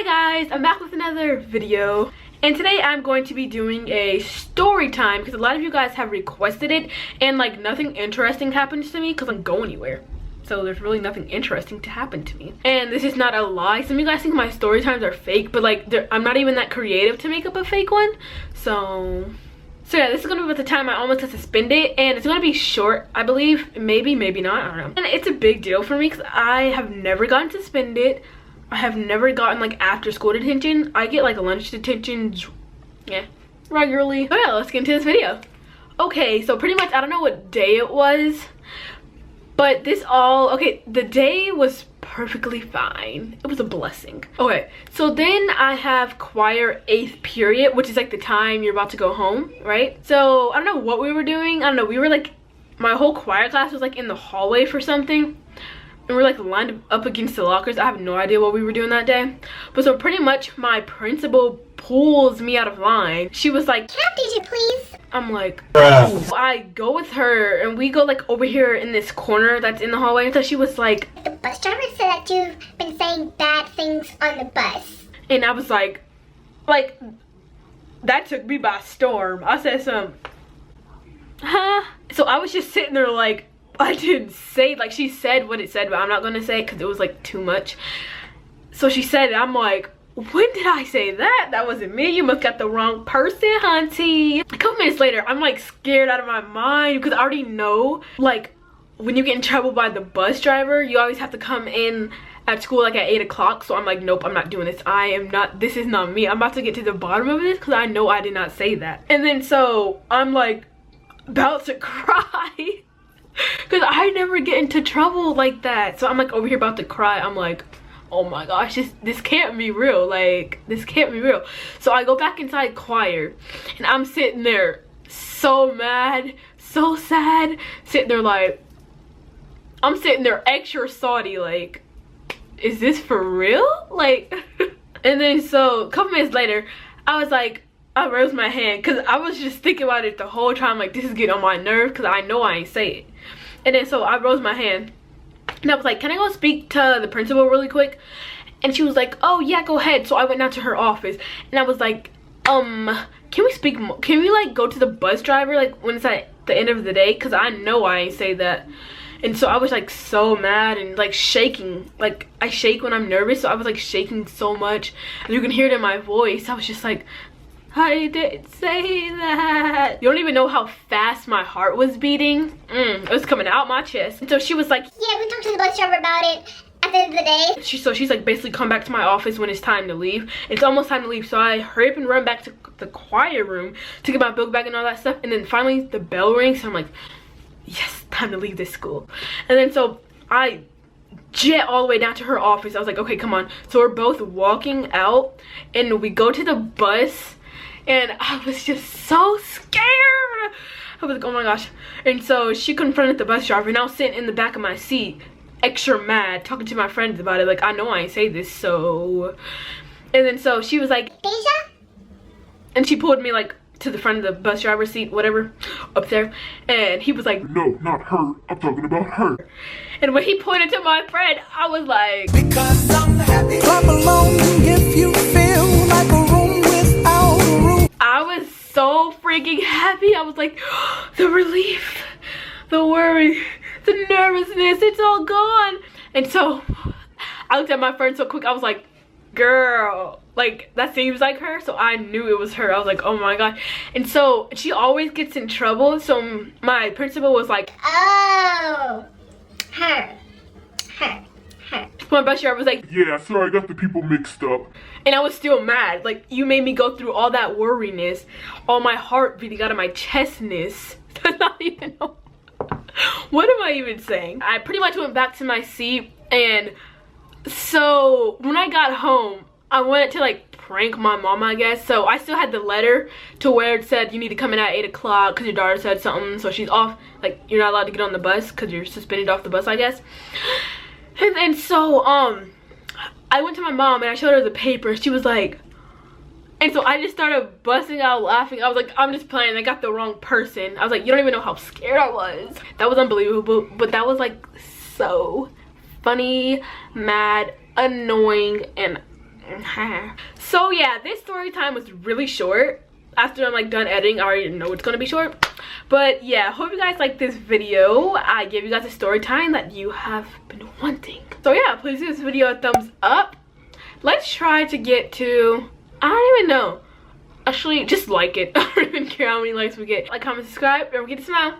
guys, I'm back with another video, and today I'm going to be doing a story time because a lot of you guys have requested it, and like nothing interesting happens to me because I don't go anywhere, so there's really nothing interesting to happen to me. And this is not a lie. Some of you guys think my story times are fake, but like I'm not even that creative to make up a fake one. So yeah, this is gonna be about the time I almost had to spend it, and it's gonna be short, I believe. Maybe not, I don't know. And it's a big deal for me because I have never gotten to spend it. I have never gotten like after school detention. I get like lunch detention, yeah, regularly. But yeah, let's get into this video. Okay, so pretty much I don't know what day it was, but the day was perfectly fine. It was a blessing. Okay, so then I have choir 8th period, which is like the time you're about to go home, right? So I don't know what we were doing. I don't know, we were like, my whole choir class was like in the hallway for something. And we're like lined up against the lockers. I have no idea what we were doing that day. But so pretty much my principal pulls me out of line. She was like, "Can I teach you, please?" I'm like, oh. I go with her and we go like over here in this corner that's in the hallway. And so she was like, "The bus driver said that you've been saying bad things on the bus." And I was like, that took me by storm. I said huh? So I was just sitting there like, I didn't say, like she said what it said, but I'm not gonna say it because it was like too much. So she said it, I'm like, when did I say that? That wasn't me. You must got the wrong person, hunty. A couple minutes later, I'm like scared out of my mind because I already know, like, when you get in trouble by the bus driver, you always have to come in at school like at 8 o'clock. So I'm like, nope, I'm not doing this. This is not me. I'm about to get to the bottom of this because I know I did not say that. And then so I'm like about to cry. Because I never get into trouble like that. So I'm like over here about to cry. I'm like, oh my gosh, this can't be real. Like, this can't be real. So I go back inside choir. And I'm sitting there so mad, so sad. Sitting there like, I'm sitting there extra salty. Like, is this for real? Like, and then so a couple minutes later, I was like, I raised my hand because I was just thinking about it the whole time. Like, this is getting on my nerve because I know I ain't say it. And then so I rose my hand and I was like, can I go speak to the principal really quick? And she was like, oh yeah, go ahead. So I went down to her office and I was like, can we speak more? Can we like go to the bus driver like when it's at the end of the day? Because I know I ain't say that. And so I was like so mad and like shaking. Like I shake when I'm nervous, so I was like shaking so much and you can hear it in my voice. I was just like, I didn't say that. You don't even know how fast my heart was beating. It was coming out my chest. And so she was like, yeah, we talked to the bus driver about it at the end of the day. So she's like, basically come back to my office when it's time to leave. It's almost time to leave. So I hurry up and run back to the choir room to get my book bag and all that stuff. And then finally the bell rings. So I'm like, yes, time to leave this school. And then so I jet all the way down to her office. I was like, okay, come on. So we're both walking out and we go to the bus. And I was just so scared. I was like, oh my gosh. And so she confronted the bus driver and I was sitting in the back of my seat, extra mad, talking to my friends about it. Like, I know I ain't say this, so. And then so she was like, Deja? And she pulled me like to the front of the bus driver's seat, whatever, up there. And he was like, no, not her. I'm talking about her. And when he pointed to my friend, I was like, because I'm happy. Clap along if you feel like a room without a roof. I was so freaking happy. I was like, the relief, the worry, the nervousness, it's all gone. And so I looked at my friend so quick. I was like, girl, like that seems like her. So I knew it was her. I was like, oh my god. And so she always gets in trouble. So my principal was like, oh, her. My bus driver was like, yeah, sorry, I got the people mixed up. and I was still mad. Like, you made me go through all that worriness, all my heart beating out of my chestness. That's not even know. What am I even saying? I pretty much went back to my seat, and so when I got home, I wanted to like prank my mom, I guess. So I still had the letter to where it said you need to come in at 8 o'clock because your daughter said something, so she's off, like you're not allowed to get on the bus because you're suspended off the bus, I guess. And so I went to my mom and I showed her the paper. She was like, and so I just started busting out laughing. I was like, I'm just playing, I got the wrong person. I was like, you don't even know how scared I was. That was unbelievable, but that was like so funny, mad, annoying, and So yeah, this story time was really short. After I'm like done editing, I already know it's gonna be short. But yeah, hope you guys like this video. I gave you guys a story time that you have been wanting. So yeah, please give this video a thumbs up. Let's try to get to, I don't even know. Actually, just like it. I don't even care how many likes we get. Like, comment, subscribe. Don't forget to smile.